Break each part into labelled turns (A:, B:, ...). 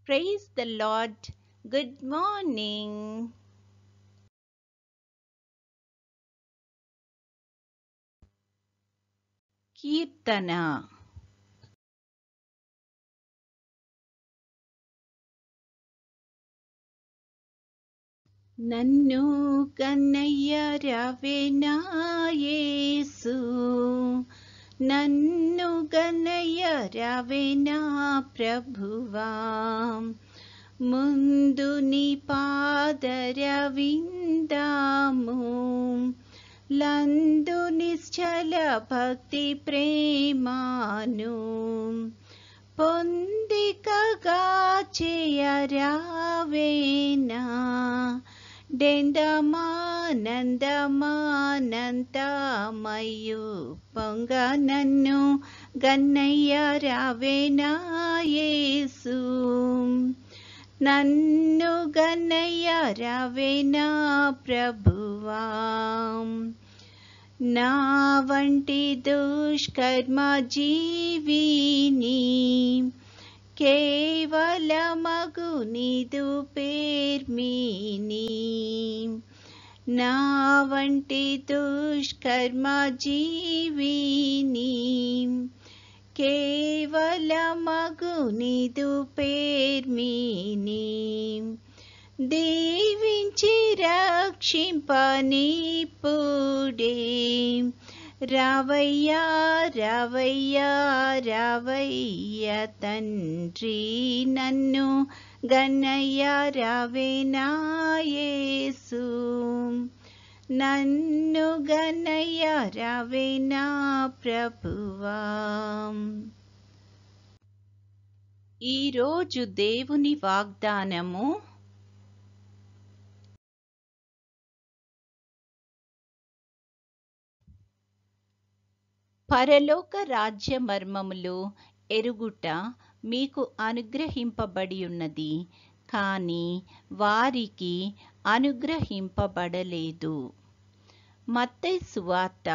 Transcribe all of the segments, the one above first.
A: Praise the Lord. Good morning. Kirtana. నన్ను కన్నయ్య రావేనా యేసు, నన్ను కన్నయ్య రావేనా ప్రభువా, ముందు నీ పాదరవిందాము, లందు నిశ్చల భక్తి ప్రేమాను పొందికగా చేయరావేనా, డెందమానందమానంతమయు పొంగ నన్ను గన్నయ్య రావేనా యేసు, నన్ను గన్నయ్య రావేనా ప్రభువా, నా వంటి దుష్కర్మ జీవిని కేవలమగు నీదు పేర్మిని, నా వంటి దుష్కర్మ జీవిని కేవలమగు నీదు పేర్మిని, దీవించి రక్షింపనిప్పుడే రావయ్యా రావయ్యా రావయ్య తండ్రి, నన్ను గన్నయ్య రావేనా యేసు, నన్ను గన్నయ్య రావేనా ప్రభువా. ఈరోజు దేవుని వాగ్దానము, పరలోక రాజ్య మర్మములు ఎరుగుట మీకు అనుగ్రహింపబడి ఉన్నది, కానీ వారికి అనుగ్రహింపబడలేదు. మత్తయి సువార్త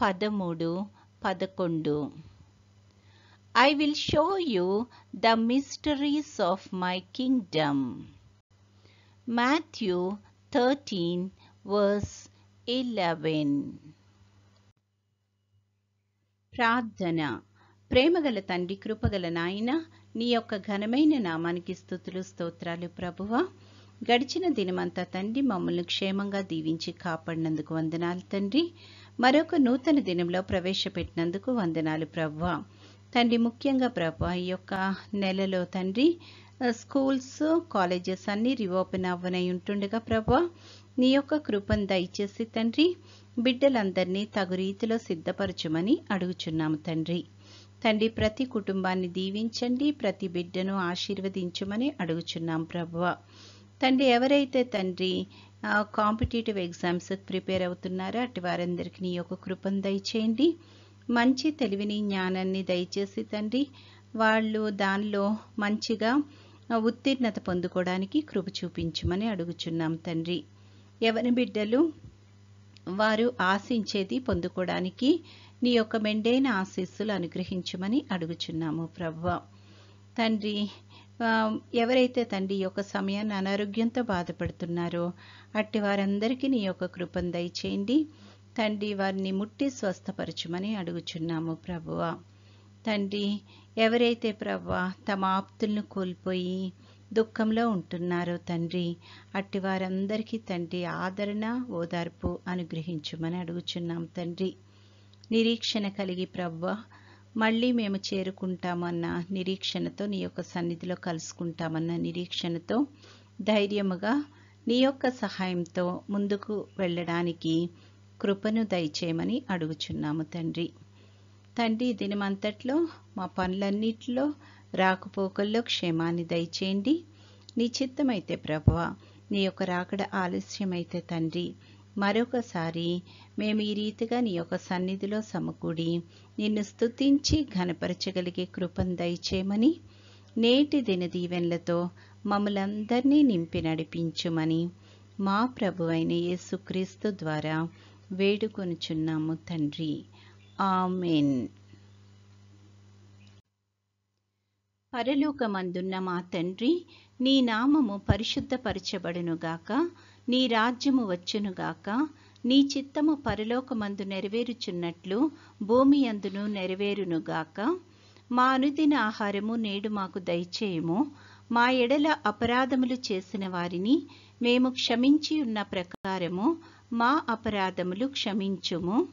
A: 13:11. I will show you the mysteries of my kingdom. Matthew 13:11. ప్రార్థన. ప్రేమగల తండ్రి, కృపగల నాయన, నీ యొక్క ఘనమైన నామానికి స్తుతులు స్తోత్రాలు ప్రభువా. గడిచిన దినమంతా తండ్రి మమ్మల్ని క్షేమంగా దీవించి కాపాడినందుకు వందనాలు తండ్రి. మరొక నూతన దినంలో ప్రవేశపెట్టినందుకు వందనాలు ప్రభువా. తండ్రి, ముఖ్యంగా ప్రభువా ఈ యొక్క నెలలో తండ్రి స్కూల్స్ కాలేజెస్ అన్నీ రీఓపెన్ అవ్వనై ఉంటుండగా ప్రభువా నీ యొక్క కృపను దయచేసి తండ్రి బిడ్డలందరినీ తగు రీతిలో సిద్ధపరచుమని అడుగుచున్నాము తండ్రి. తండ్రి, ప్రతి కుటుంబాన్ని దీవించండి, ప్రతి బిడ్డను ఆశీర్వదించమని అడుగుచున్నాం ప్రభువా. తండ్రి, ఎవరైతే తండ్రి కాంపిటేటివ్ ఎగ్జామ్స్ ప్రిపేర్ అవుతున్నారో అటు వారందరికీ నీ యొక్క కృపను దయచేయండి. మంచి తెలివిని జ్ఞానాన్ని దయచేసి తండ్రి వాళ్ళు దానిలో మంచిగా ఉత్తీర్ణత పొందుకోవడానికి కృప చూపించమని అడుగుచున్నాం తండ్రి. ఎవరి బిడ్డలు వారు ఆశించేది పొందుకోవడానికి నీ యొక్క మెండైన ఆశీస్సులు అనుగ్రహించమని అడుగుచున్నాము ప్రభువా. తండ్రి, ఎవరైతే తండ్రి ఈ యొక్క సమయాన్ని అనారోగ్యంతో బాధపడుతున్నారో అట్టి వారందరికీ నీ యొక్క కృపను దయచేయండి తండ్రి. వారిని ముట్టి స్వస్థపరచుమని అడుగుచున్నాము ప్రభువా. తండ్రి, ఎవరైతే ప్రభువా తమ ఆప్తులను కోల్పోయి దుఃఖంలో ఉంటున్నారో తండ్రి అట్టి వారందరికీ తండ్రి ఆదరణ ఓదార్పు అనుగ్రహించుమని అడుగుచున్నాం తండ్రి. నిరీక్షణ కలిగి ప్రభువా మళ్ళీ మేము చేరుకుంటామన్న నిరీక్షణతో నీ యొక్క సన్నిధిలో కలుసుకుంటామన్న నిరీక్షణతో ధైర్యముగా నీ యొక్క సహాయంతో ముందుకు వెళ్ళడానికి కృపను దయచేయమని అడుగుచున్నాము తండ్రి. తండ్రి, దినమంతట్లో మా పనులన్నిటిలో రాకపోకల్లో క్షేమాన్ని దయచేయండి. నీ చిత్తమైతే ప్రభువా నీ యొక్క రాకడ ఆలస్యమైతే తండ్రి మరొకసారి మేము ఈ రీతిగా నీ యొక్క సన్నిధిలో సమకూడి నిన్ను స్తుతించి ఘనపరచగలిగే కృపను దయచేయమని నేటి దిన దీవెనలతో మమ్మలందరినీ నింపి నడిపించుమని మా ప్రభువైన యేసుక్రీస్తు ద్వారా వేడుకొనుచున్నాము తండ్రి. ఆమెన్. పరలోకమందున్న మా తండ్రి, నీ నామము పరిశుద్ధపరచబడునుగాక, నీ రాజ్యము వచ్చునుగాక, నీ చిత్తము పరలోకమందు నెరవేరుచున్నట్లు భూమి అందును నెరవేరునుగాక. మా అనుదిన ఆహారము నేడు మాకు దయచేయుము. మా ఎడల అపరాధములు చేసిన వారిని మేము క్షమించి ఉన్న ప్రకారము మా అపరాధములు క్షమించుము.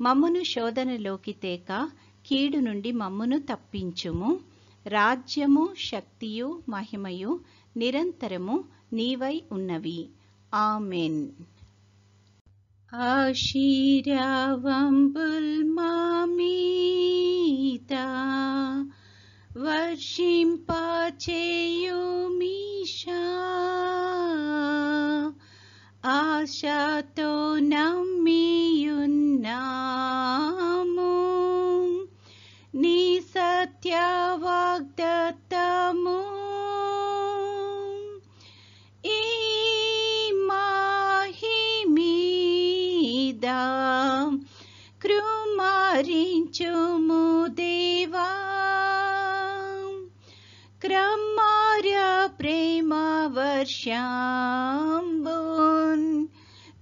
A: మమ్మును శోధనలోకి తేక కీడు నుండి మమ్మును తప్పించుము. రాజ్యము, శక్తియు, మహిమయు నిరంతరము నీవై ఉన్నవి. ఆమెన్. ఆశీర్వాదంబుల్ మా మీద వర్షింపచేయుమీశా, ఆశతో నమ్మియున్నాము నీ సత్య వాగ్దత్తము. ఈ మహిమీద కృమారించుము దేవా, క్రమార్య ప్రేమ వర్షంబున్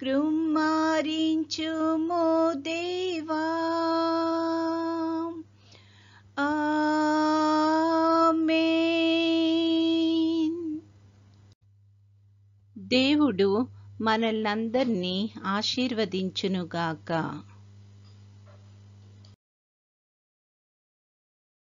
A: కృమారించుము దేవా. ఆమేన్. దేవుడు మనల్నందరినీ ఆశీర్వదించునుగాక.